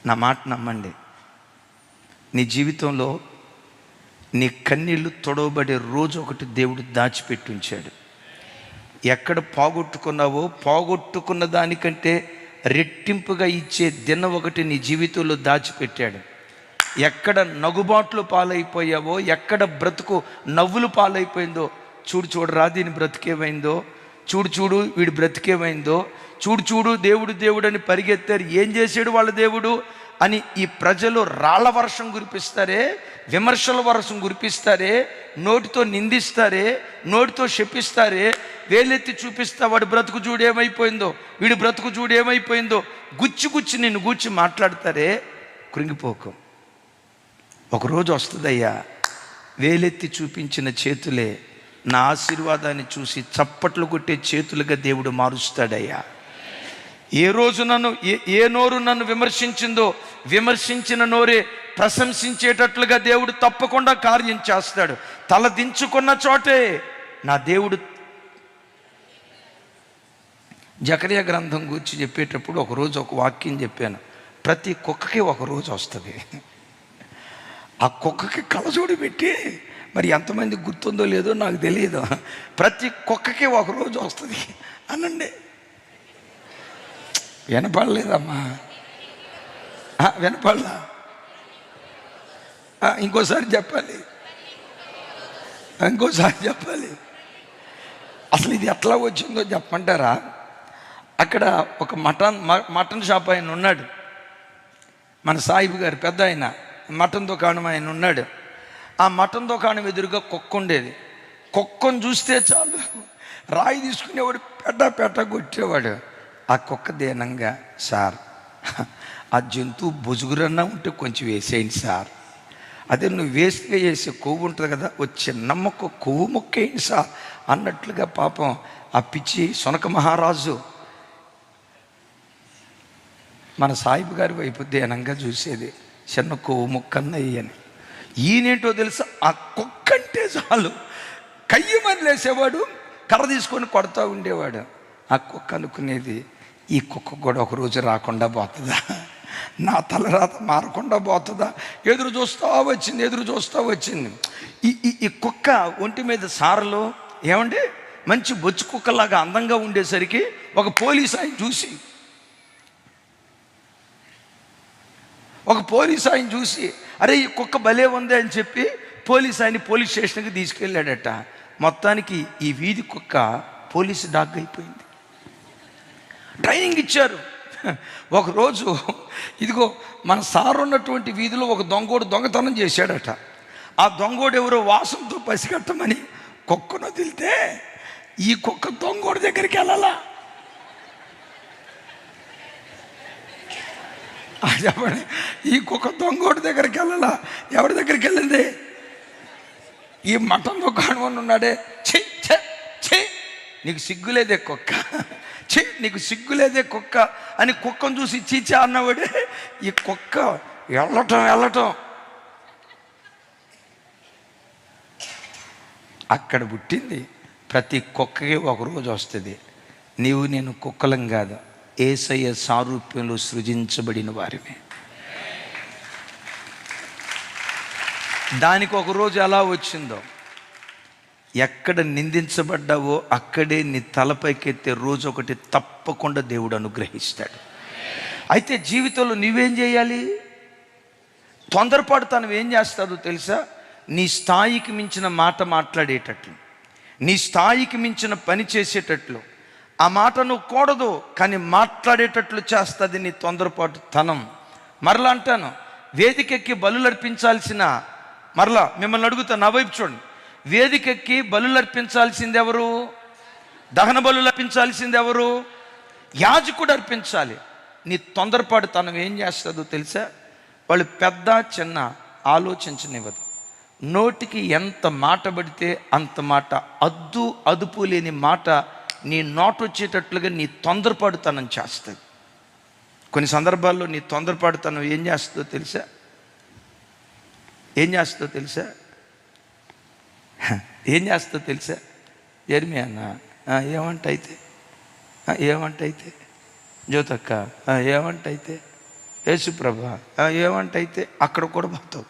నా మాట నమ్మండి, నీ జీవితంలో నీ కన్నీళ్ళు తొడవబడే రోజు ఒకటి దేవుడు దాచిపెట్టి ఉంచాడు. ఎక్కడ పోగొట్టుకున్నావో పోగొట్టుకున్న దానికంటే రెట్టింపుగా ఇచ్చే దినం ఒకటి నీ జీవితంలో దాచిపెట్టాడు. ఎక్కడ నగుబాట్లు పాలైపోయావో, ఎక్కడ బ్రతుకు నవ్వులు పాలైపోయిందో, చూడు దీని బ్రతికేమైందో, చూడు వీడి బ్రతికేమైందో, చూడు దేవుడు దేవుడు అని పరిగెత్తారు. ఏం చేశాడు వాళ్ళ దేవుడు అని ఈ ప్రజలు రాళ్ల వర్షం కురిపిస్తారే, విమర్శల వర్షం కురిపిస్తారే, నోటితో నిందిస్తారే, నోటితో శపిస్తారే, వేలెత్తి చూపిస్తా వాడి బ్రతుకు చూడు ఏమైపోయిందో, వీడి బ్రతుకు చూడు ఏమైపోయిందో, గుచ్చి నిన్ను గూర్చి మాట్లాడతారే. కృంగిపోకు, ఒకరోజు వస్తుందయ్యా, వేలెత్తి చూపించిన చేతులే నా ఆశీర్వాదాన్ని చూసి చప్పట్లు కొట్టే చేతులుగా దేవుడు మారుస్తాడయ్యా. ఏ రోజు ఏ నోరు నన్ను విమర్శించిందో, విమర్శించిన నోరే ప్రశంసించేటట్లుగా దేవుడు తప్పకుండా కార్యం చేస్తాడు. తల దించుకున్న చోటే నా దేవుడు. జకర్యా గ్రంథం గురించి చెప్పేటప్పుడు ఒకరోజు ఒక వాక్యం చెప్పాను. ప్రతి కుక్కకి ఒకరోజు వస్తుంది. ఆ కుక్కకి కళ్ళజోడు పెట్టి, మరి ఎంతమంది గుర్తుందో లేదో నాకు తెలియదు, ప్రతి కుక్కకి ఒకరోజు వస్తుంది అనండి. వినపడలేదమ్మా, వినపడలా? ఇంకోసారి చెప్పాలి. అసలు ఇది ఎట్లా వచ్చిందో చెప్పంటారా? అక్కడ ఒక మటన్ షాప్ ఆయన ఉన్నాడు, మన సాయిబు గారు పెద్ద ఆయన, మటన్ దుకాణం ఆయన ఉన్నాడు. ఆ మటన్ దుకాణం ఎదురుగా కుక్క ఉండేది. కుక్కను చూస్తే చాలు రాయి తీసుకునేవాడు, పెట్ట కొట్టేవాడు. ఆ కుక్క దీనంగా, సార్ ఆ జంతువు బొజుగురన్నా ఉంటే కొంచెం వేసేయండి సార్, అదే నువ్వు వేస్తే వేసే కొవ్వు ఉంటుంది కదా, వచ్చే నమ్మక కొవ్వు మొక్కేయండి సార్ అన్నట్లుగా పాపం ఆ పిచ్చి సొనక మహారాజు మన సాయిబు గారి వైపు దీనంగా చూసేది, చిన్న కొవ్వు మొక్కన్నయ్యి అని. ఈయనేంటో తెలుసా, ఆ కుక్క అంటే చాలు కయ్యమని లేసేవాడు, కర్ర తీసుకొని కొడతా ఉండేవాడు. ఆ కుక్క అనుకునేది, ఈ కుక్క కూడా ఒకరోజు రాకుండా పోతుందా, నా తలరాత మారకుండా పోతుందా, ఎదురు చూస్తూ వచ్చింది. ఈ కుక్క ఒంటి మీద సారలు ఏమండి మంచి బొచ్చు కుక్కలాగా అందంగా ఉండేసరికి ఒక పోలీస్ ఆయన చూసి అరే ఈ కుక్క భలే ఉంది అని చెప్పి పోలీస్ స్టేషన్కి తీసుకెళ్ళాడట. మొత్తానికి ఈ వీధి కుక్క పోలీసు డాగ్ అయిపోయింది. ట్రైనింగ్ ఇచ్చారు. ఒకరోజు ఇదిగో మన సార్ ఉన్నటువంటి వీధిలో ఒక దొంగతనం చేశాడట. ఆ దొంగోడు ఎవరో వాసనతో పసిగట్టమని కుక్కను వదిలితే ఈ కుక్క దొంగోడి దగ్గరికి వెళ్ళాలా? చెప్పండి, ఈ కుక్క దొంగోడి దగ్గరికి వెళ్ళాలా? ఎవరి దగ్గరికి వెళ్ళింది? ఈ మటన్ దుకాణం ఉన్నాడే, ఛీ నీకు సిగ్గులేదే కుక్క, నీకు సిగ్గులేదే కుక్క అని కుక్కను చూసి చీచా అన్నవాడే ఈ కుక్క వెళ్ళటం అక్కడ పుట్టింది. ప్రతి కుక్కకి ఒకరోజు వస్తుంది. నీవు నేను కుక్కలం కాదు, యేసయ్య సారూప్యంలో సృజించబడిన వారిమే. దానికి ఒకరోజు ఎలా వచ్చిందో, ఎక్కడ నిందించబడ్డావో అక్కడే నీ తలపైకెత్తే రోజు ఒకటి తప్పకుండా దేవుడు అనుగ్రహిస్తాడు. అయితే జీవితంలో నువ్వేం చేయాలి? తొందరపాటుతనం ఏం చేస్తాదో తెలుసా? నీ స్థాయికి మించిన మాట మాట్లాడేటట్లు, నీ స్థాయికి మించిన పని చేసేటట్లు, ఆ మాట నువ్వు కూడదు కానీ మాట్లాడేటట్లు చేస్తుంది నీ తొందరపాటుతనం. మరలా అంటాను, వేదికెక్కి బలులర్పించాల్సిన, మరలా మిమ్మల్ని అడుగుతా, నా వైపు చూడండి, వేదికెక్కి బలులర్పించాల్సింది ఎవరు? దహన బలులు అర్పించాల్సింది ఎవరు? యాజకుడు అర్పించాలి. నీ తొందరపాటుతనం ఏం చేస్తుందో తెలుసా? వాళ్ళు పెద్ద చిన్న ఆలోచించనివ్వదు. నోటికి ఎంత మాట పడితే అంత మాట, అదుపు లేని మాట నీ నోటు వచ్చేటట్లుగా నీ తొందరపాటుతనం చేస్తుంది. కొన్ని సందర్భాల్లో నీ తొందరపాటుతనం ఏం చేస్తుందో తెలుసా? ఏం చేస్తుందో తెలుసా? ఎర్మి అన్న ఏమంటైతే జ్యోతక్క ఏమంటైతే యేసు ప్రభా ఏమంటే అయితే అక్కడ కూడా పోతావు.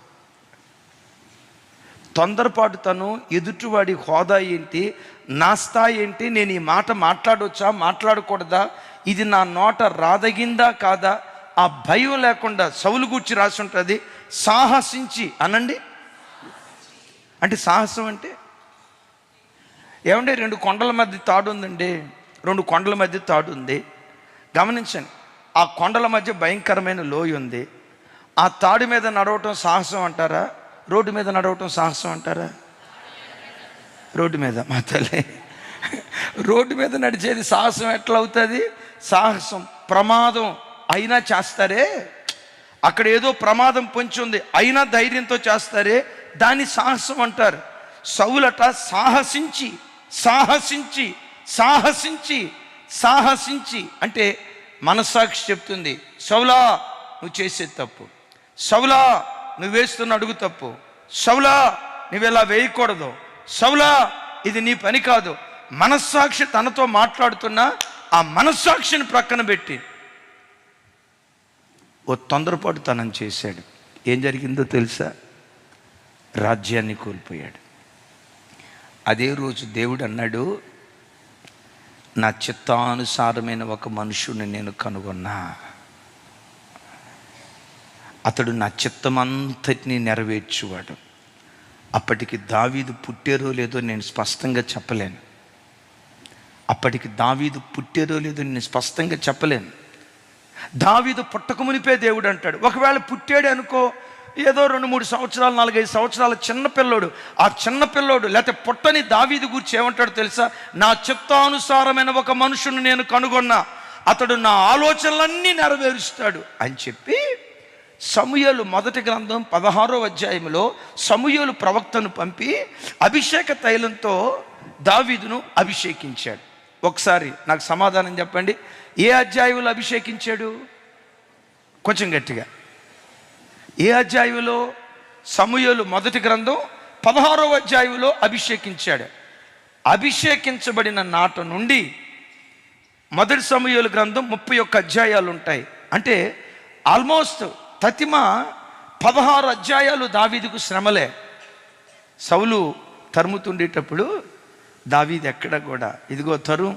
తొందరపాటుతను, ఎదుటివాడి హోదా ఏంటి, నా స్థాయి ఏంటి, నేను ఈ మాట మాట్లాడవచ్చా మాట్లాడకూడదా, ఇది నా నోట రాదగిందా కాదా, ఆ భయం లేకుండా సౌలు గూర్చి రాసి ఉంటుంది. సాహసించి అనండి. అంటే సాహసం అంటే ఏమంటే 2 కొండల మధ్య తాడు ఉందండి. 2 కొండల మధ్య తాడు ఉంది. గమనించండి, ఆ కొండల మధ్య భయంకరమైన లోయ ఉంది. ఆ తాడు మీద నడవటం సాహసం అంటారా, రోడ్డు మీద నడవటం సాహసం అంటారా? రోడ్డు మీద, మా తల్లి, రోడ్డు మీద నడిచేది సాహసం ఎట్లా అవుతుంది? సాహసం ప్రమాదం అయినా చేస్తారే, అక్కడ ఏదో ప్రమాదం పొంచి ఉంది అయినా ధైర్యంతో చేస్తారే, దాన్ని సాహసం అంటారు. సౌలట సాహసించి సాహసించి సాహసించి సాహసించి అంటే మనస్సాక్షి చెప్తుంది, సౌలా నువ్వు చేసేది తప్పు, సౌలా నువ్వు వేస్తున్న అడుగు తప్పు, సౌలా నువ్వు ఇలా వేయకూడదు, సౌలా ఇది నీ పని కాదు. మనస్సాక్షి తనతో మాట్లాడుతున్నా ఆ మనస్సాక్షిని ప్రక్కన పెట్టి ఓ తొందరపాటు తనం చేశాడు. ఏం జరిగిందో తెలుసా? రాజ్యాన్ని కోల్పోయాడు. అదే రోజు దేవుడు అన్నాడు, నా చిత్తానుసారమైన ఒక మనుషుని నేను కనుగొన్నా, అతడు నా చిత్తమంతటిని నెరవేర్చువాడు. అప్పటికి దావీదు పుట్టారో లేదో నేను స్పష్టంగా చెప్పలేను. దావీదు పుట్టకమునిపే దేవుడు అంటాడు. ఒకవేళ పుట్టాడు అనుకో, ఏదో 2-3 సంవత్సరాలు 4-5 సంవత్సరాల చిన్నపిల్లోడు, ఆ చిన్నపిల్లోడు లేకపోతే పుట్టని దావీదు గురించి ఏమంటాడు తెలుసా? నా చిత్తానుసారమైన ఒక మనుషుని నేను కనుగొన్నా, అతడు నా ఆలోచనలన్నీ నెరవేరుస్తాడు అని చెప్పి సమూయేలు మొదటి గ్రంథం 16వ అధ్యాయంలో సమూయేలు ప్రవక్తను పంపి అభిషేక తైలంతో దావీదును అభిషేకించాడు. ఒకసారి నాకు సమాధానం చెప్పండి, ఏ అధ్యాయంలో అభిషేకించాడు? కొంచెం గట్టిగా. ఏ అధ్యాయంలో? సమూయేలు మొదటి గ్రంథం 16వ అధ్యాయంలో అభిషేకించాడు. అభిషేకించబడిన నాట నుండి మొదటి సమూయేలు గ్రంథం 31 అధ్యాయాలు ఉంటాయి. అంటే ఆల్మోస్ట్ తతిమ 16 అధ్యాయాలు దావీదుకు శ్రమలే. సౌలు తరుముతుండేటప్పుడు దావీదు ఎక్కడ కూడా ఇదిగో తరు,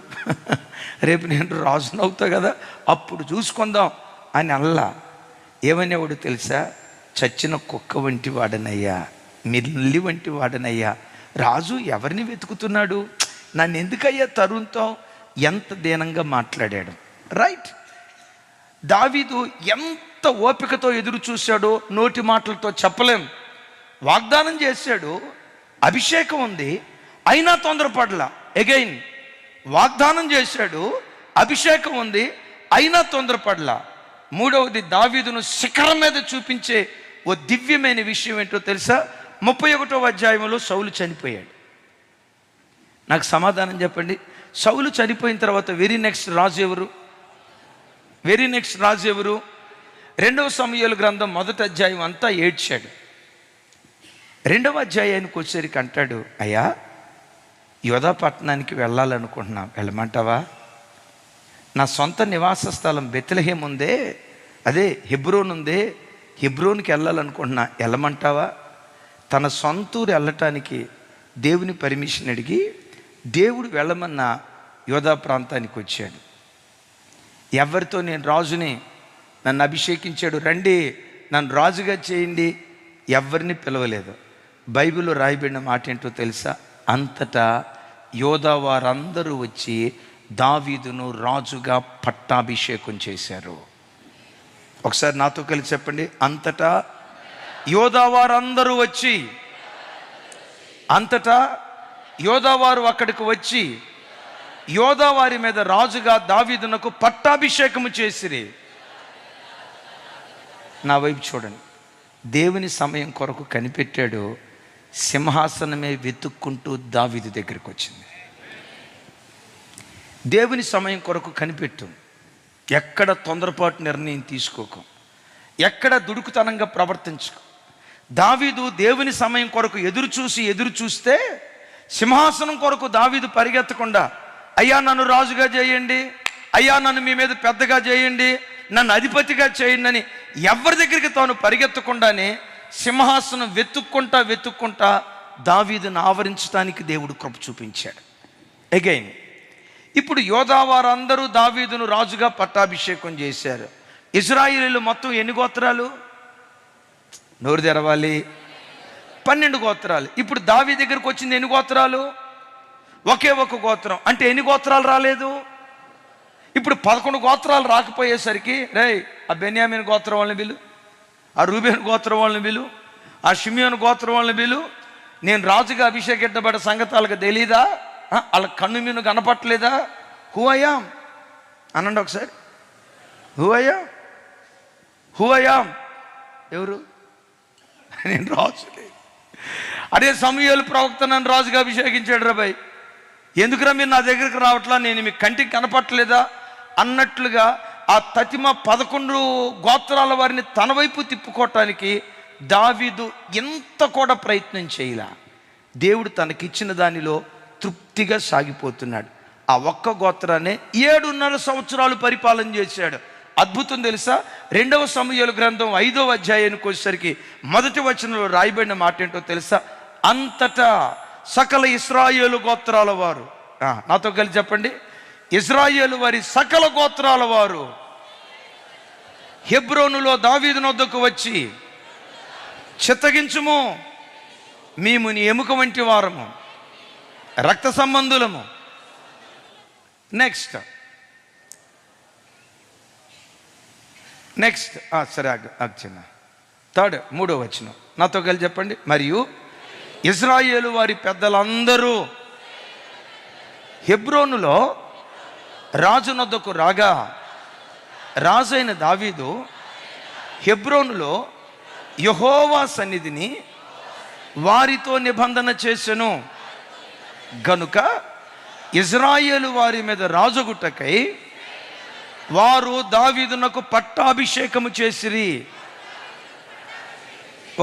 రేపు నేను రాజునవుతా కదా అప్పుడు చూసుకుందాం అని అల్లా. ఏమనేవాడు తెలుసా? చచ్చిన కుక్క వంటి వాడనయ్యా, మిల్లి వంటి వాడనయ్యా, రాజు ఎవరిని వెతుకుతున్నాడు, నన్ను ఎందుకయ్యా తరుంతో, ఎంత దీనంగా మాట్లాడాడు. రైట్, దావీదు ఎంత ఓపికతో ఎదురు చూశాడో నోటి మాటలతో చెప్పలేం. వాగ్దానం చేశాడు, అభిషేకం ఉంది, అయినా తొందరపడలా. అగైన్ వాగ్దానం చేశాడు, అభిషేకం ఉంది, అయినా తొందరపడలా. మూడవది, దావీదును శిఖరం మీద చూపించే ఓ దివ్యమైన విషయం ఏంటో తెలుసా? 31వ అధ్యాయంలో సౌలు చనిపోయాడు. నాకు సమాధానం చెప్పండి. సౌలు చనిపోయిన తర్వాత వెరీ నెక్స్ట్ రాజు ఎవరు? 2వ సమూయేలు గ్రంథం 1వ అధ్యాయం అంతా ఏడ్చాడు. 2వ అధ్యాయానికి వచ్చేసరికి అంటాడు, అయ్యా యోధా పట్టణానికి వెళ్ళాలనుకుంటున్నా, వెళ్ళమంటావా? నా సొంత నివాస స్థలం బెత్లెహేం ఉందే, అదే హెబ్రోన్ ఉందే, హెబ్రోన్కి వెళ్ళాలనుకుంటున్నా, వెళ్ళమంటావా? తన సొంతూరు వెళ్ళటానికి దేవుని పర్మిషన్ అడిగి దేవుడు వెళ్ళమన్న యోధా ప్రాంతానికి వచ్చాడు. ఎవరితో? నేను రాజుని, నన్ను అభిషేకించాడు, రండి నన్ను రాజుగా చేయండి, ఎవరిని పిలవలేదు. బైబిల్లో రాయబడిన మాట ఏంటో తెలుసా? అంతటా యోధా వారందరూ వచ్చి దావీదును రాజుగా పట్టాభిషేకం చేశారు. ఒకసారి నాతో కలిసి చెప్పండి, అంతటా యోధా వారందరూ వచ్చి, అంతటా యోధా వారు అక్కడికి వచ్చి యోధా వారి మీద రాజుగా దావీదునకు పట్టాభిషేకము చేసిరి. నా వైపు చూడండి, దేవుని సమయం కొరకు కనిపెట్టాడు, సింహాసనమే వెతుక్కుంటూ దావీదు దగ్గరికి వచ్చింది. దేవుని సమయం కొరకు కనిపెట్టు, ఎక్కడ తొందరపాటు నిర్ణయం తీసుకోకు, ఎక్కడ దుడుకుతనంగా ప్రవర్తించుకో. దావీదు దేవుని సమయం కొరకు ఎదురు చూస్తే సింహాసనం కొరకు దావీదు పరిగెత్తకుండా, అయ్యా నన్ను రాజుగా చేయండి, అయ్యా నన్ను మీ మీద పెద్దగా చేయండి, నన్ను అధిపతిగా చేయండి అని ఎవరి దగ్గరికి తాను పరిగెత్తకుండానే సింహాసనం వెతుక్కుంటా దావీదును ఆవరించడానికి దేవుడు కృప చూపించాడు. అగైన్ ఇప్పుడు యోధావారందరూ దావీదును రాజుగా పట్టాభిషేకం చేశారు. ఇశ్రాయేలీయులు మొత్తం ఎన్ని గోత్రాలు? నోరు తెరవాలి. 12 గోత్రాలు. ఇప్పుడు దావీదు దగ్గరికి వచ్చింది ఎన్ని గోత్రాలు? ఒకే ఒక గోత్రం. అంటే ఎన్ని గోత్రాలు రాలేదు? ఇప్పుడు 11 గోత్రాలు రాకపోయేసరికి ఆ బెన్యామీన్ గోత్రం వాళ్ళని పిలు, ఆ రూబేను గోత్రం వాళ్ళని పిలు, ఆ షిమియోను గోత్రం వాళ్ళని పిలు. నేను రాజుగా అభిషేకించబడ్డ సంగతి వాళ్ళకి తెలీదా? వాళ్ళ కన్ను మీను కనపట్లేదా? హూ అయాం అనండి ఒకసారి. హూ అయాం ఎవరు? నేను రాజుని. అదే సమూయేలు ప్రవక్త నన్ను రాజుగా అభిషేకించాడు రాబాయ్, ఎందుకురా మీరు నా దగ్గరికి రావట్లా, నేను మీ కంటికి కనపట్లేదా అన్నట్లుగా ఆ తతిమ 11 గోత్రాల వారిని తన వైపు తిప్పుకోవటానికి దావీదు ఎంత కూడా ప్రయత్నం చేయలా. దేవుడు తనకిచ్చిన దానిలో తృప్తిగా సాగిపోతున్నాడు. ఆ ఒక్క గోత్రాన్ని 7.5 సంవత్సరాలు పరిపాలన చేశాడు. అద్భుతం తెలుసా? 2వ సమూయేలు గ్రంథం 5వ అధ్యాయానికి వచ్చేసరికి మొదటి వచనంలో రాయబడిన మాట ఏంటో తెలుసా? అంతటా సకల ఇశ్రాయేలు గోత్రాల వారు, నాతో కలిసి చెప్పండి, ఇశ్రాయేలు వారి సకల గోత్రాల వారు హెబ్రోనులో దావీదు నొద్దకు వచ్చి, చిత్తగించుము, మేము నీ ఎముక వంటి వారము, రక్త సంబంధులము. నెక్స్ట్ సరే చిన్న 3వ వచనం నాతో కలిసి చెప్పండి. మరియు ఇశ్రాయేలు వారి పెద్దలందరూ హెబ్రోనులో రాజు నొద్దకు రాగా, రాజైన దావీదు హెబ్రోనులో యెహోవా సన్నిధిని వారితో నిబంధన చేసెను గనుక ఇశ్రాయేలు వారి మీద రాజుగుట్టకై వారు దావీదునకు పట్టాభిషేకము చేసిరి.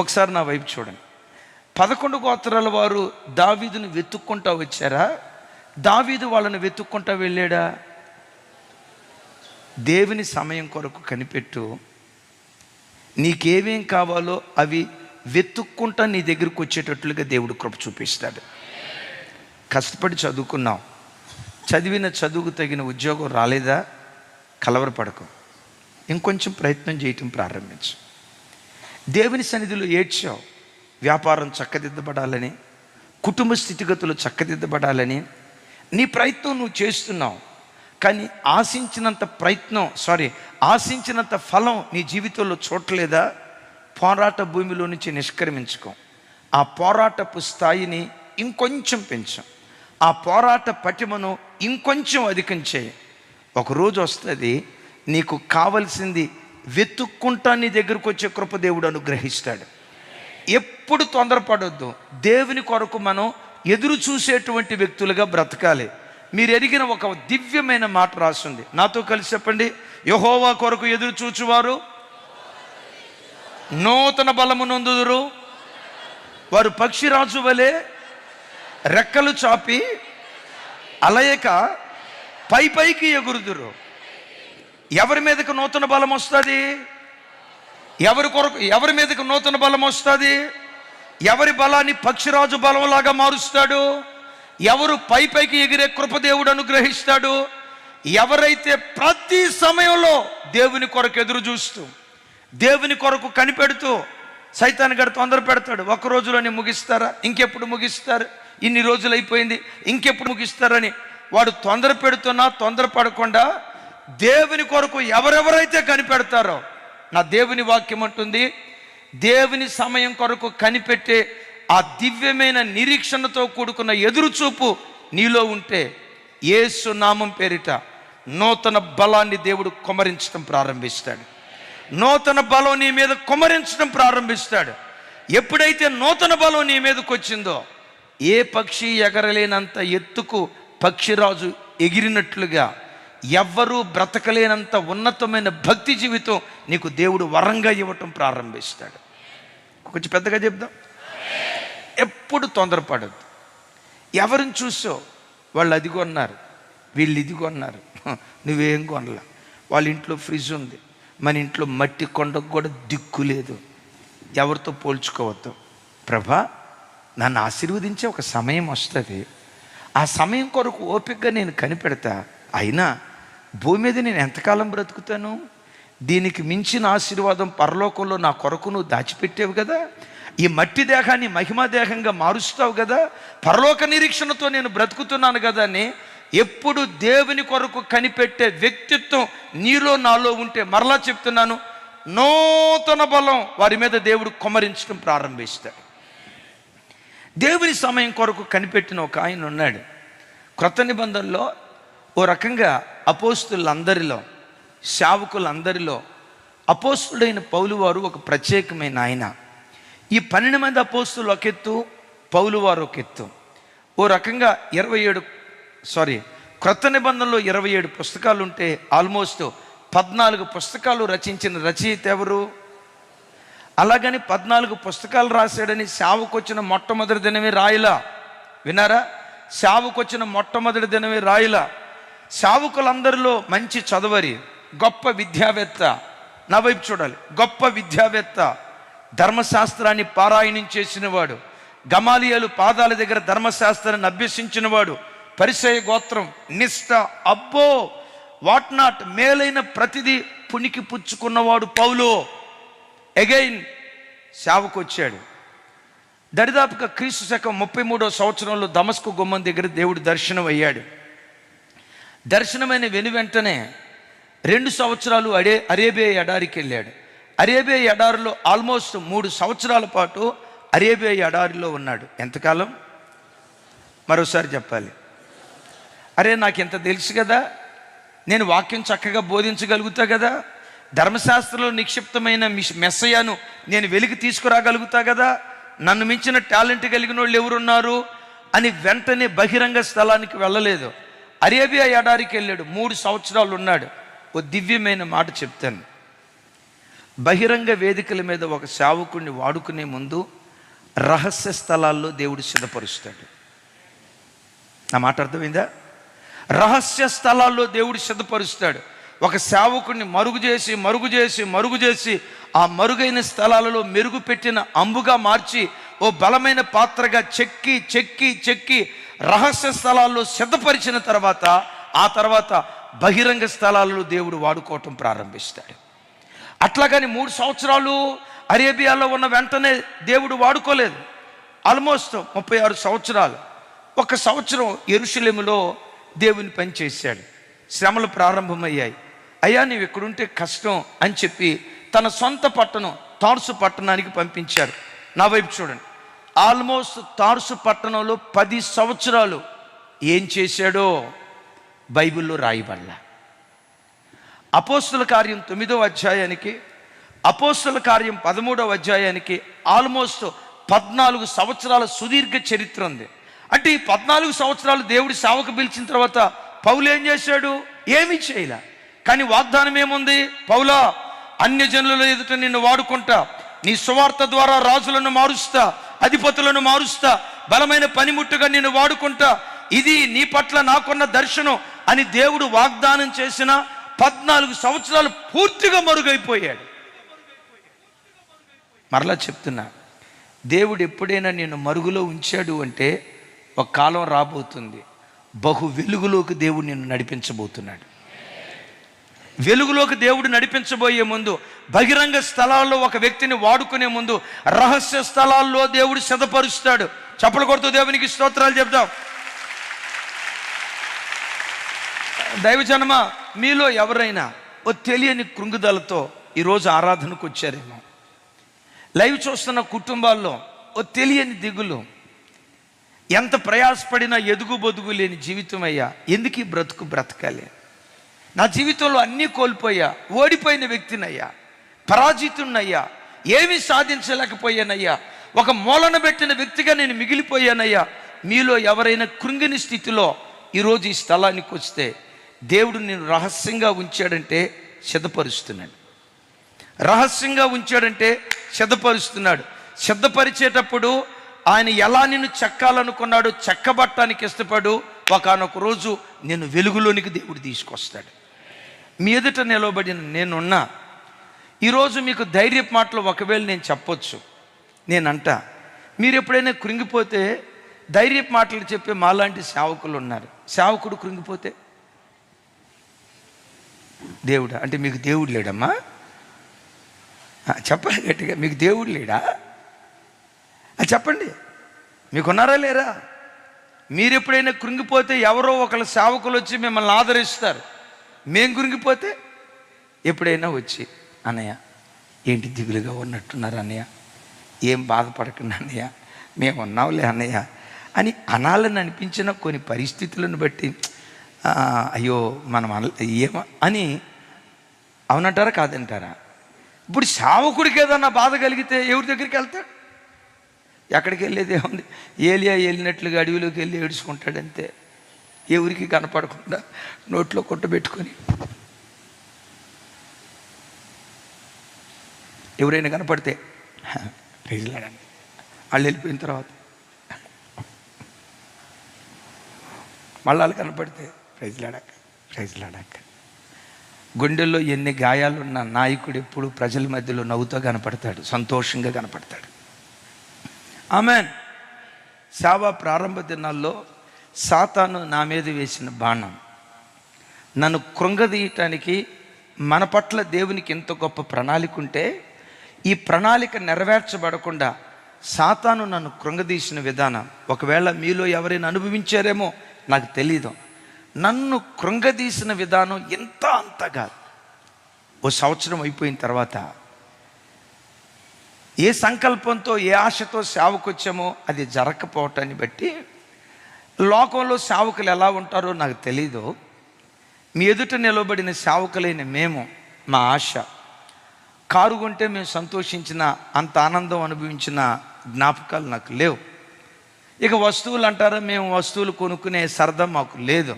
ఒకసారి నా వైపు చూడండి. 11 గోత్రాల వారు దావీదును వెతుక్కుంటా వచ్చారా? దావీదు వాళ్ళని వెతుక్కుంటా వెళ్ళాడా? దేవుని సమయం కొరకు కనిపెట్టు, నీకేమేం కావాలో అవి వెతుక్కుంటా నీ దగ్గరకు వచ్చేటట్లుగా దేవుడు కృప చూపిస్తాడు. కష్టపడి చదువుకున్నావు, చదివిన చదువుకు తగిన ఉద్యోగం రాలేదా? కలవరపడకు, ఇంకొంచెం ప్రయత్నం చేయటం ప్రారంభించు. దేవుని సన్నిధిలో ఏడ్చావు, వ్యాపారం చక్కదిద్దబడాలని, కుటుంబ స్థితిగతులు చక్కదిద్దబడాలని నీ ప్రయత్నం నువ్వు చేస్తున్నావు. కానీ ఆశించినంత ఫలం నీ జీవితంలో చూడలేదా? పోరాట భూమిలో నుంచి నిష్క్రమించుకో. ఆ పోరాటపు స్థాయిని ఇంకొంచెం పెంచు, ఆ పోరాట పటిమను ఇంకొంచెం అధికం చేయి. ఒకరోజు వస్తుంది, నీకు కావలసింది వెతుక్కుంటా నీ దగ్గరకు వచ్చే కృప దేవుడు అనుగ్రహిస్తాడు. ఎప్పుడు తొందరపడొద్దు. దేవుని కొరకు మనం ఎదురు చూసేటువంటి వ్యక్తులుగా బ్రతకాలి. మీరు ఎరిగిన ఒక దివ్యమైన మాట రాస్తుంది, నాతో కలిసి చెప్పండి. యెహోవా కొరకు ఎదురు చూచువారు నూతన బలము నొందుదురు, వారు పక్షిరాజు వలె రెక్కలు చాపి అలయక పైకి ఎగురుదురు. ఎవరి మీదకి నూతన బలం వస్తుంది? ఎవరి మీదకి నూతన బలం వస్తుంది? ఎవరి బలాన్ని పక్షిరాజు బలంలాగా మారుస్తాడు? ఎవరు పైకి ఎగిరే కృప దేవుడు అనుగ్రహిస్తాడు? ఎవరైతే ప్రతి సమయంలో దేవుని కొరకు ఎదురు చూస్తూ, దేవుని కొరకు కనిపెడుతూ, సైతాన్ గారు తొందర పెడతాడు, ఒక రోజులోనే ముగిస్తారా, ఇంకెప్పుడు ముగిస్తారు, ఇన్ని రోజులు అయిపోయింది, ఇంకెప్పుడు ముగిస్తారని వాడు తొందరపడకుండా దేవుని కొరకు ఎవరెవరైతే కనిపెడతారో, నా దేవుని వాక్యం అంటుంది, దేవుని సమయం కొరకు కనిపెట్టే ఆ దివ్యమైన నిరీక్షణతో కూడుకున్న ఎదురుచూపు నీలో ఉంటే యేసు నామం పేరిట నూతన బలాన్ని దేవుడు కుమ్మరించడం ప్రారంభిస్తాడు. నూతన బలం నీ మీద కుమ్మరించడం ప్రారంభిస్తాడు. ఎప్పుడైతే నూతన బలం నీ మీదకి వచ్చిందో, ఏ పక్షి ఎగరలేనంత ఎత్తుకు పక్షిరాజు ఎగిరినట్లుగా ఎవ్వరూ బ్రతకలేనంత ఉన్నతమైన భక్తి జీవితం నీకు దేవుడు వరంగా ఇవ్వటం ప్రారంభిస్తాడు. కొంచెం పెద్దగా చెప్దాం. ఎప్పుడు తొందరపడద్దు. ఎవరిని చూసో వాళ్ళు అది కొన్నారు, వీళ్ళు ఇది కొన్నారు, నువ్వేం కొనలా. వాళ్ళ ఇంట్లో ఫ్రిడ్జ్ ఉంది, మన ఇంట్లో మట్టి కొండకు కూడా దిక్కు లేదు. ఎవరితో పోల్చుకోవద్దు. ప్రభా, నన్ను ఆశీర్వదించే ఒక సమయం వస్తుంది, ఆ సమయం కొరకు ఓపికగా నేను కనిపెడతా. అయినా భూమి మీద నేను ఎంతకాలం బ్రతుకుతాను? దీనికి మించిన ఆశీర్వాదం పరలోకంలో నా కొరకు నువ్వు దాచిపెట్టావు కదా. ఈ మట్టి దేహాన్ని మహిమా దేహంగా మారుస్తావు కదా. పరలోక నిరీక్షణతో నేను బ్రతుకుతున్నాను కదా అని ఎప్పుడు దేవుని కొరకు కనిపెట్టే వ్యక్తిత్వం నీలో నాలో ఉంటే, మరలా చెప్తున్నాను, నూతన బలం వారి మీద దేవుడు కుమ్మరించడం ప్రారంభిస్తాడు. దేవుని సమయం కొరకు కనిపెట్టిన ఒక ఆయన ఉన్నాడు. క్రొత్త నిబంధనలో ఓ రకంగా అపోస్తులందరిలో, సేవకులందరిలో అపోస్తుడైన పౌలు వారు ఒక ప్రత్యేకమైన ఆయన. ఈ 12 మంది అపోస్తులు ఒక ఎత్తు, పౌలు వారు ఒక ఎత్తు. ఓ రకంగా క్రొత్త నిబంధనలో 27 పుస్తకాలు ఉంటే ఆల్మోస్ట్ 14 పుస్తకాలు రచించిన రచయిత ఎవరు? అలాగని 14 పుస్తకాలు రాశాడని సేవకొచ్చిన మొట్టమొదటి దినమే రాయలా. విన్నారా? సేవకొచ్చిన మొట్టమొదటి దినమే రాయలా. సేవకులందరిలో మంచి చదవరి, గొప్ప విద్యావేత్త. నా వైపు చూడాలి. గొప్ప విద్యావేత్త, ధర్మశాస్త్రాన్ని పారాయణం చేసినవాడు, గమాలియేలు పాదాల దగ్గర ధర్మశాస్త్రాన్ని అభ్యసించినవాడు, పరిసయ్య గోత్రం, నిష్ఠ, అబ్బో వాట్ నాట్, మేలైన ప్రతిదీ పుణికి పుచ్చుకున్నవాడు పౌలు. అగైన్ సేవకు వచ్చాడు. దరిదాపుగా క్రీస్తు శకం 33వ సంవత్సరంలో దమస్కు గుమ్మం దగ్గర దేవుడు దర్శనం అయ్యాడు. దర్శనమైన వెనువెంటనే 2 సంవత్సరాలు అరేబియా ఎడారికి వెళ్ళాడు. అరేబియా ఎడారిలో ఆల్మోస్ట్ 3 సంవత్సరాల పాటు అరేబియా ఎడారిలో ఉన్నాడు. ఎంతకాలం? మరోసారి చెప్పాలి. అరే, నాకు ఎంత తెలుసు కదా, నేను వాక్యం చక్కగా బోధించగలుగుతా కదా, ధర్మశాస్త్రంలో నిక్షిప్తమైన మెస్సయ్యను నేను వెలికి తీసుకురాగలుగుతా కదా, నన్ను మించిన టాలెంట్ కలిగిన వాళ్ళు ఎవరున్నారు అని వెంటనే బహిరంగ స్థలానికి వెళ్ళలేదు. అరేబియా ఎడారికి వెళ్ళాడు. 3 సంవత్సరాలు ఉన్నాడు. ఓ దివ్యమైన మాట చెప్తాను. బహిరంగ వేదికల మీద ఒక సేవకుడిని వాడుకునే ముందు రహస్య స్థలాల్లో దేవుడు సిద్ధపరుస్తాడు. నా మాట అర్థమైందా? రహస్య స్థలాల్లో దేవుడు సిద్ధపరుస్తాడు. ఒక సేవకుడిని మరుగు చేసి ఆ మరుగైన స్థలాలలో మెరుగు పెట్టిన అంబుగా మార్చి ఓ బలమైన పాత్రగా చెక్కి రహస్య స్థలాల్లో సిద్ధపరిచిన తర్వాత ఆ తర్వాత బహిరంగ స్థలాలలో దేవుడు వాడుకోవటం ప్రారంభిస్తాడు. అట్లాగని 3 సంవత్సరాలు అరేబియాలో ఉన్న వెంటనే దేవుడు వాడుకోలేదు. ఆల్మోస్ట్ 36 సంవత్సరాలు. 1 సంవత్సరం యెరూషలేములో దేవుని పని చేశాడు. శ్రమలు ప్రారంభమయ్యాయి. అయ్యా, నీవు ఇక్కడుంటే కష్టం అని చెప్పి తన సొంత పట్టణం తార్సు పట్టణానికి పంపించారు. నా వైపు చూడండి. ఆల్మోస్ట్ తార్సు పట్టణంలో 10 సంవత్సరాలు ఏం చేశాడో బైబిల్లో రాయబడలా. అపోస్తుల కార్యం 9వ అధ్యాయానికి, అపోస్తుల కార్యం 13వ అధ్యాయానికి ఆల్మోస్ట్ 14 సంవత్సరాల సుదీర్ఘ చరిత్ర ఉంది. అంటే ఈ 14 సంవత్సరాలు దేవుడి సేవకు పిలిచిన తర్వాత పౌలు ఏం చేశాడు? ఏమీ చేయలే. కానీ వాగ్దానం ఏముంది? పౌలా, అన్యజనుల ఎదుట నిన్ను వాడుకుంటా, నీ సువార్త ద్వారా రాజులను మారుస్తా, అధిపతులను మారుస్తా, బలమైన పనిముట్టుగా నిన్ను వాడుకుంటా, ఇది నీ పట్ల నాకున్న దర్శనం అని దేవుడు వాగ్దానం చేసిన 14 సంవత్సరాలు పూర్తిగా మరుగైపోయాడు. మరలా చెప్తున్నా, దేవుడు ఎప్పుడైనా నిన్ను మరుగులో ఉంచాడు అంటే ఒక కాలం రాబోతుంది, బహు వెలుగులోకి దేవుడు నిన్ను నడిపించబోతున్నాడు. వెలుగులోకి దేవుడు నడిపించబోయే ముందు, బహిరంగ స్థలాల్లో ఒక వ్యక్తిని వాడుకునే ముందు రహస్య స్థలాల్లో దేవుడు సిద్ధపరుస్తాడు. చప్పలు కొడుతూ దేవునికి స్తోత్రాలు చెప్తాం. దైవజనమ, మీలో ఎవరైనా ఓ తెలియని కృంగుదలతో ఈరోజు ఆరాధనకు వచ్చారేమో. లైవ్ చూస్తున్న కుటుంబాల్లో ఓ తెలియని దిగులు, ఎంత ప్రయాసపడినా ఎదుగు బొదుగు లేని జీవితం. అయ్యా, ఎందుకు ఈ బ్రతకాలి? నా జీవితంలో అన్నీ కోల్పోయా, ఓడిపోయిన వ్యక్తినయ్యా, పరాజితున్నయ్యా, ఏమీ సాధించలేకపోయానయ్యా, ఒక మూలన పెట్టిన వ్యక్తిగా నేను మిగిలిపోయానయ్యా. మీలో ఎవరైనా కృంగిని స్థితిలో ఈరోజు ఈ స్థలానికి వస్తే దేవుడు నేను రహస్యంగా ఉంచాడంటే సిద్ధపరుస్తున్నాడు. రహస్యంగా ఉంచాడంటే సిద్ధపరుస్తున్నాడు. సిద్ధపరిచేటప్పుడు ఆయన ఎలా నిన్ను చెక్కాలనుకున్నాడో చెక్కబట్టడానికి ఇష్టపడు. ఒకనొక రోజు నేను వెలుగులోనికి దేవుడు తీసుకొస్తాడు. మీ ఎదుట నిలబడిన నేనున్నా, ఈరోజు మీకు ధైర్యపు మాటలు ఒకవేళ నేను చెప్పొచ్చు, నేనంట మీరు ఎప్పుడైనా కృంగిపోతే ధైర్యపు మాటలు చెప్పే మాలాంటి సేవకులు ఉన్నారు. సేవకుడు కృంగిపోతే దేవుడు అంటే మీకు దేవుడు లేడమ్మా? చెప్పండి గట్టిగా, మీకు దేవుడు లేడా? చెప్పండి, మీకున్నారా లేరా? మీరు ఎప్పుడైనా కృంగిపోతే ఎవరో ఒకళ్ళు సేవకులు వచ్చి మిమ్మల్ని ఆదరిస్తారు. మేము కృంగిపోతే ఎప్పుడైనా వచ్చి, అన్నయ్య ఏంటి దిగులుగా ఉన్నట్టున్నారు అన్నయ్య, ఏం బాధపడకండి అన్నయ్య, మేము ఉన్నాంలే అన్నయ్య అని అనాలని అనిపించిన కొన్ని పరిస్థితులను బట్టి అయ్యో మనం ఏమో అని అవునంటారా కాదంటారా? ఇప్పుడు సేవకుడికి ఏదన్నా బాధ కలిగితే ఎవరి దగ్గరికి వెళ్తాడు? ఎక్కడికి వెళ్ళేది ఏముంది? ఏలియా వెళ్ళినట్లుగా అడవిలోకి వెళ్ళి ఏడుచుకుంటాడంతే, ఎవరికి కనపడకుండా నోట్లో కొట్టబెట్టుకొని. ఎవరైనా కనపడితే ప్రైజ్లాడండి, వాళ్ళు వెళ్ళిపోయిన తర్వాత మళ్ళీ వాళ్ళు కనపడితే ప్రైజ్లాడాక. గుండెల్లో ఎన్ని గాయాలున్న నాయకుడు ఎప్పుడు ప్రజల మధ్యలో నవ్వుతో కనపడతాడు, సంతోషంగా కనపడతాడు. ఆమెన్. సేవ ప్రారంభ దినాల్లో సాతాను నా మీద వేసిన బాణం నన్ను కృంగదీయటానికి, మన పట్ల దేవునికి ఎంత గొప్ప ప్రణాళిక ఉంటే ఈ ప్రణాళిక నెరవేర్చబడకుండా సాతాను నన్ను కృంగదీసిన విధానం ఒకవేళ మీలో ఎవరైనా అనుభవించారేమో నాకు తెలీదు. నన్ను కృంగదీసిన విధానం ఎంత అంతగా. ఓ సంవత్సరం అయిపోయిన తర్వాత ఏ సంకల్పంతో ఏ ఆశతో సేవకు వచ్చామో అది జరగకపోవటాన్ని బట్టి, లోకంలో సేవకులు ఎలా ఉంటారో నాకు తెలీదు, మీ ఎదుట నిలబడిన సేవకులైన మేము, మా ఆశ కారు కొంటే మేము సంతోషించిన అంత ఆనందం అనుభవించిన జ్ఞాపకాలు నాకు లేవు. ఇక వస్తువులు అంటారా, మేము వస్తువులు కొనుక్కునే సరదా మాకు లేదు.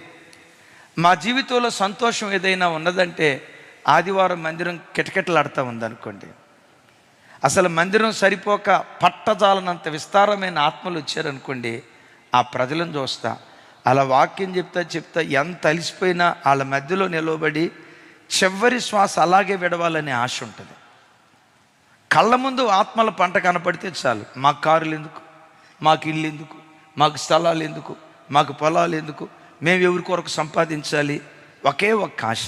మా జీవితంలో సంతోషం ఏదైనా ఉన్నదంటే ఆదివారం మందిరం కిటకిటలాడుతూ ఉందనుకోండి. అసలు మందిరం సరిపోక పట్టజాలనంత విస్తారమైన ఆత్మలు వచ్చారనుకోండి, ఆ ప్రజలను చూస్తా, అలా వాక్యం చెప్తా ఎంత అలిసిపోయినా వాళ్ళ మధ్యలో నిలవబడి చివరి శ్వాస అలాగే విడవాలనే ఆశ ఉంటుంది. కళ్ళ ముందు ఆత్మల పంట కనపడితే చాలు, మాకు కారులు ఎందుకు, మాకు ఇల్లు ఎందుకు, మాకు స్థలాలు ఎందుకు, మాకు పొలాలు ఎందుకు, మేము ఎవరి కొరకు సంపాదించాలి, ఒకే ఒక్క ఆశ.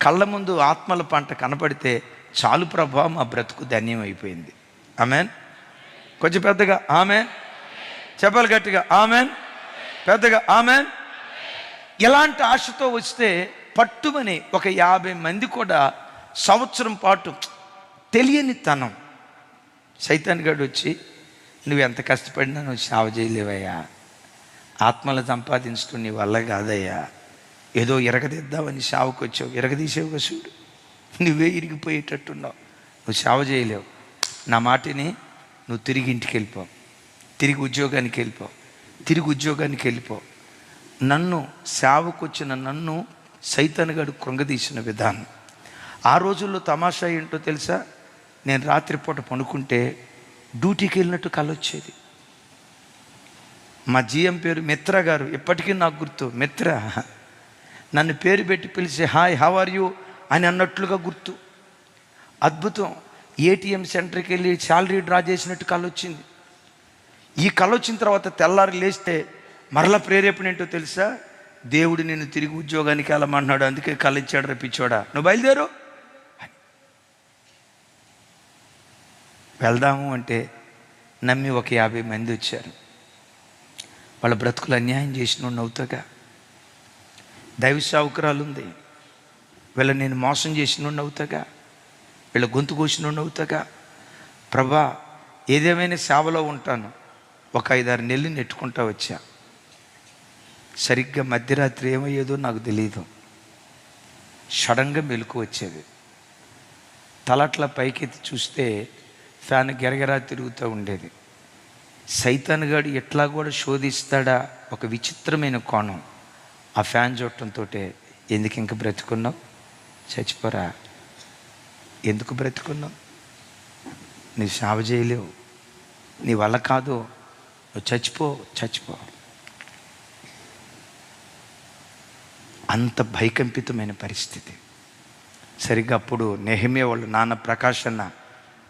కళ్ళ ముందు ఆత్మల పంట కనపడితే చాలు ప్రభా, మా బ్రతుకు ధన్యం అయిపోయింది. ఆమెన్. కొంచెం పెద్దగా ఆమెన్ చెప్పాలి, గట్టిగా ఆమెన్, పెద్దగా ఆమెన్. ఎలాంటి ఆశతో వస్తే పట్టుమని ఒక 50 మంది కూడా సంవత్సరం పాటు తెలియని తనం, సైతాన్ గాడు వచ్చి నువ్వు ఎంత కష్టపడినా నువ్వు సేవ చేయలేవయ్యా, ఆత్మలు సంపాదించడం నీ వల్ల కాదయ్యా, ఏదో ఇరగదిద్దామని సేవకు వచ్చావు, ఇరగదీసేవు కసుడు, నువ్వే ఇరిగిపోయేటట్టున్నావు, నువ్వు సేవ చేయలేవు, నా మాటిని నువ్వు తిరిగి ఇంటికి వెళ్ళిపో, తిరిగి ఉద్యోగానికి వెళ్ళిపో. నన్ను సేవకు వచ్చిన నన్ను సైతాన్ గాడు కృంగదీసిన విధానం. ఆ రోజుల్లో తమాషా ఏంటో తెలుసా? నేను రాత్రిపూట పనుకుంటే డ్యూటీకి వెళ్ళినట్టు కలొచ్చేది. మా జిఎం పేరు మిత్ర గారు, ఇప్పటికీ నాకు గుర్తు. మిత్ర నన్ను పేరు పెట్టి పిలిచి హాయ్ హౌ ఆర్ యూ అని అన్నట్లుగా గుర్తు. అద్భుతం. ఏటీఎం సెంటర్కి వెళ్ళి శాలరీ డ్రా చేసినట్టు కలొచ్చింది. ఈ కలొచ్చిన తర్వాత తెల్లారి లేస్తే మరలా ప్రేరేపణ ఏంటో తెలుసా? దేవుడు నిన్ను తిరిగి ఉద్యోగానికి వెళ్ళమన్నాడు, అందుకే కళిచ్చాడు, రప్పించాడా, నువ్వు బయలుదేరు. వెళ్దాము అంటే నమ్మి ఒక 50 మంది వచ్చారు. వాళ్ళ బ్రతుకులు అన్యాయం చేసిన నవ్వుతాగా. దైవ సేవకురాలు ఉంది, వీళ్ళ నేను మోసం చేసిన నవ్వుతాగా, వీళ్ళ గొంతు కోసిన నవ్వుతాగా. ప్రభా, ఏదేమైనా సేవలో ఉంటాను. ఒక 5-6 నెలలు నెట్టుకుంటా వచ్చా. సరిగ్గా మధ్యరాత్రి ఏమయ్యేదో నాకు తెలియదు. సడన్గా మెలకు వచ్చేది. తలట్లా పైకెత్తి చూస్తే ఫ్యాన్ గిరగిరా తిరుగుతూ ఉండేది. సైతాన్ గాడు ఎట్లా కూడా శోధిస్తాడా ఒక విచిత్రమైన కోణం. ఆ ఫ్యాన్ చూడటంతో ఎందుకు ఇంక బ్రతుకున్నావు, చచ్చిపోరా, ఎందుకు బ్రతుకున్నావు, నువ్వు సేవ చేయలేవు, నీ వల్ల కాదు, నువ్వు చచ్చిపో. అంత భయకంపితమైన పరిస్థితి. సరిగ్గా అప్పుడు నెహెమ్యా వాళ్ళు నాన్న ప్రకాష్ అన్న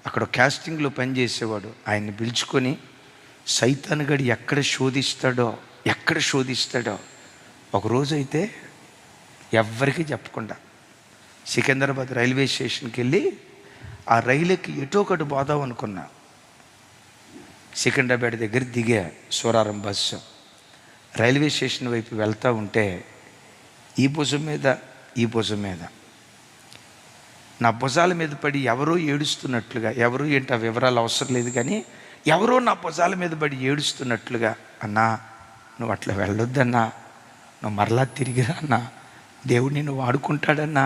అక్కడ క్యాస్టింగ్లో పనిచేసేవాడు. ఆయన్ని పిలుచుకొని సైతాన్ గడి ఎక్కడ శోధిస్తాడో ఒకరోజు అయితే ఎవ్వరికీ చెప్పకుండా సికింద్రాబాద్ రైల్వే స్టేషన్కి వెళ్ళి ఆ రైలుకి ఎటో ఒకటి పోదాం అనుకున్నా. సికింద్రాబాద్ దగ్గర దిగా సూరారం బస్సు రైల్వే స్టేషన్ వైపు వెళ్తూ ఉంటే ఈ భుజం మీద నా భుజాల మీద పడి ఎవరో ఏడుస్తున్నట్లుగా, ఎవరు ఏంటి ఆ వివరాలు అవసరం లేదు కానీ ఎవరో నా భుజాల మీద పడి ఏడుస్తున్నట్లుగా, అన్నా నువ్వు అట్లా వెళ్ళొద్దన్నా, నువ్వు మరలా తిరిగిరా అన్నా, దేవుడు నిన్ను వాడుకుంటాడన్నా,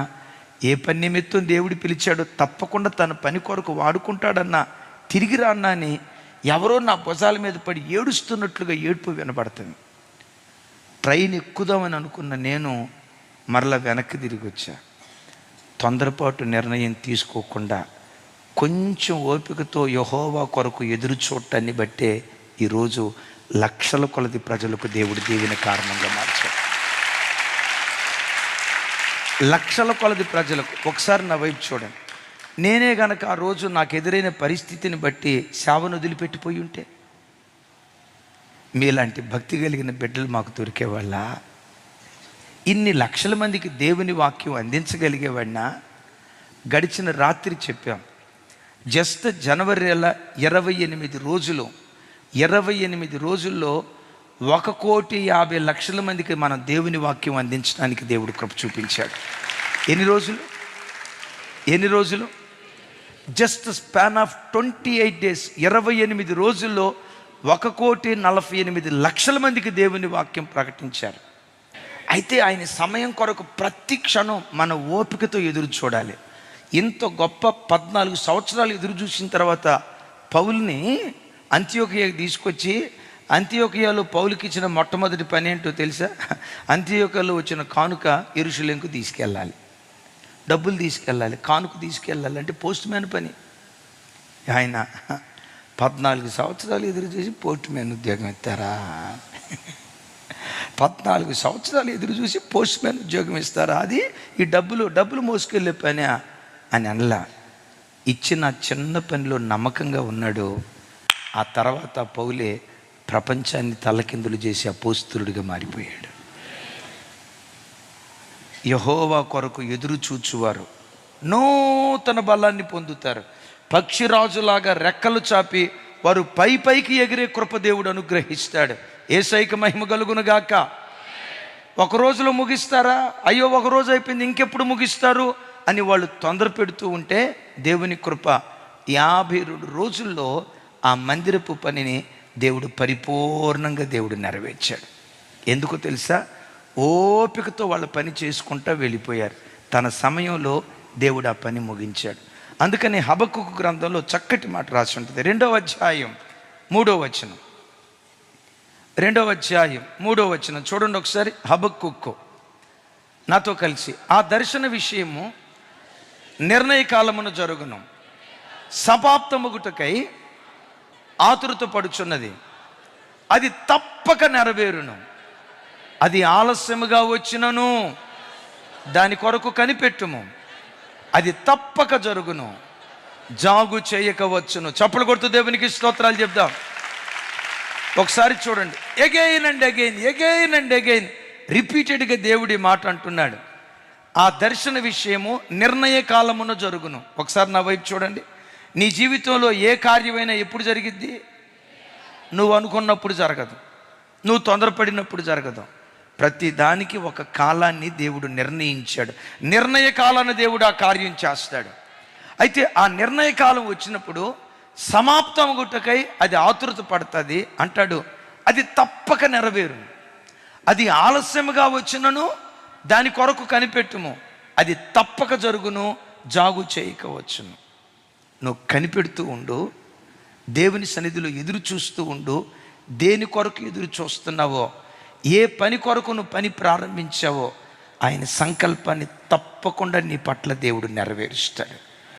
ఏ పని నిమిత్తం దేవుడు పిలిచాడో తప్పకుండా తన పని కొరకు వాడుకుంటాడన్నా, తిరిగిరా అన్నా అని ఎవరో నా భుజాల మీద పడి ఏడుస్తున్నట్లుగా ఏడుపు వినబడుతుంది. ట్రైన్ ఎక్కుదామని అనుకున్న నేను మరలా వెనక్కి తిరిగి వచ్చా. తొందరపాటు నిర్ణయం తీసుకోకుండా కొంచెం ఓపికతో యెహోవా కొరకు ఎదురు చూడటాన్ని బట్టే ఈరోజు లక్షల కొలది ప్రజలకు దేవుడు దీవెన కారణంగా మార్చాడు. లక్షల కొలది ప్రజలకు. ఒకసారి నా వైపు చూడండి. నేనే గనక ఆ రోజు నాకు ఎదురైన పరిస్థితిని బట్టి సేవను వదిలిపెట్టిపోయి ఉంటే మీలాంటి భక్తి కలిగిన బిడ్డలు మాకు దొరికేవాళ్ళ, ఇన్ని లక్షల మందికి దేవుని వాక్యం అందించగలిగేవాడినా. గడిచిన రాత్రి చెప్పాం, జస్ట్ జనవరి 28 రోజులు 28 రోజుల్లో 1,50,00,000 మందికి మనం దేవుని వాక్యం అందించడానికి దేవుడు కృప చూపించాడు. ఎన్ని రోజులు? జస్ట్ స్పాన్ ఆఫ్ 28 డేస్, 28 రోజుల్లో 1,48,00,000 మందికి దేవుని వాక్యం ప్రకటించారు. అయితే ఆయన సమయం కొరకు ప్రతి క్షణం మన ఓపికతో ఎదురు చూడాలి. ఇంత గొప్ప 14 సంవత్సరాలు ఎదురు చూసిన తర్వాత పౌలుని అంతియోకియాకి తీసుకొచ్చి, అంతియోకియాలో పౌలుకి ఇచ్చిన మొట్టమొదటి పని ఏంటో తెలుసా? అంతియోకియాలో వచ్చిన కానుక యెరూషలేముకు తీసుకెళ్ళాలి, డబ్బులు తీసుకెళ్ళాలి, కానుక తీసుకెళ్ళాలి. అంటే పోస్ట్ మ్యాన్ పని. ఆయన 14 సంవత్సరాలు ఎదురు చూసి పోస్ట్ మ్యాన్ ఉద్యోగం ఇస్తారా? 14 సంవత్సరాలు ఎదురు చూసి పోస్ట్ మ్యాన్ ఉద్యోగం ఇస్తారా? అది ఈ డబ్బులు మోసుకెళ్ళే పని అని అనలా. ఇచ్చిన చిన్న పనిలో నమ్మకంగా ఉన్నాడు. ఆ తర్వాత పౌలే ప్రపంచాన్ని తలకిందులు చేసి అపోస్తలుడిగా మారిపోయాడు. యెహోవా కొరకు ఎదురు చూచువారు నూతన బలాన్ని పొందుతారు. పక్షిరాజులాగా రెక్కలు చాపి వారు పైకి ఎగిరే కృప దేవుడు అనుగ్రహిస్తాడు. యేసయ్యకి మహిమ కలుగునుగాక. ఒక రోజులో ముగిస్తారా? అయ్యో ఒక రోజు అయిపోయింది, ఇంకెప్పుడు ముగిస్తారు అని వాళ్ళు తొందర పెడుతూ ఉంటే దేవుని కృప 52 రోజుల్లో ఆ మందిరపు పనిని దేవుడు పరిపూర్ణంగా నెరవేర్చాడు. ఎందుకో తెలుసా? ఓపికతో వాళ్ళ పని చేసుకుంటూ వెళ్ళిపోయారు. తన సమయంలో దేవుడు ఆ పని ముగించాడు. అందుకని హబక్కూకు గ్రంథంలో చక్కటి మాట రాసి ఉంటుంది. 2వ అధ్యాయం 3వ వచనం. 2వ అధ్యాయం 3వ వచనం చూడండి ఒకసారి. హబక్కూకు నాతో కలిసి, ఆ దర్శన విషయము నిర్ణయ కాలమున జరుగును, సమాప్తమగుటకై ఆతురత పడుచున్నది, అది తప్పక నెరవేరును, అది ఆలస్యముగా వచ్చినను దాని కొరకు కనిపెట్టుము, అది తప్పక జరుగును, జాగు చేయకవచ్చును. చప్పలు కొడుతూ దేవునికి స్తోత్రాలు చెప్దాం. ఒకసారి చూడండి. అగైన్ అండ్ అగైన్ రిపీటెడ్గా దేవుడి మాట అంటున్నాడు. ఆ దర్శన విషయము నిర్ణయ కాలమున జరుగును. ఒకసారి నా వైపు చూడండి. నీ జీవితంలో ఏ కార్యమైనా ఎప్పుడు జరిగిద్ది? నువ్వు అనుకున్నప్పుడు జరగదు, నువ్వు తొందరపడినప్పుడు జరగదు. ప్రతి దానికి ఒక కాలాన్ని దేవుడు నిర్ణయించాడు. నిర్ణయ కాలాన్ని దేవుడు ఆ కార్యం చేస్తాడు. అయితే ఆ నిర్ణయ కాలం వచ్చినప్పుడు సమాప్తం గుట్టకై అది ఆతురత పడుతుంది అంటాడు. అది తప్పక నెరవేరు, అది ఆలస్యముగా వచ్చినను దాని కొరకు కనిపెట్టుము, అది తప్పక జరుగును, జాగు చేయకవచ్చును. నువ్వు కనిపెడుతూ ఉండు, దేవుని సన్నిధిలో ఎదురు చూస్తూ ఉండు. దేని కొరకు ఎదురు చూస్తున్నావో, ఏ పని కొరకు నువ్వు పని ప్రారంభించావో ఆయన సంకల్పాన్ని తప్పకుండా నీ పట్ల దేవుడు నెరవేరుస్తాడు.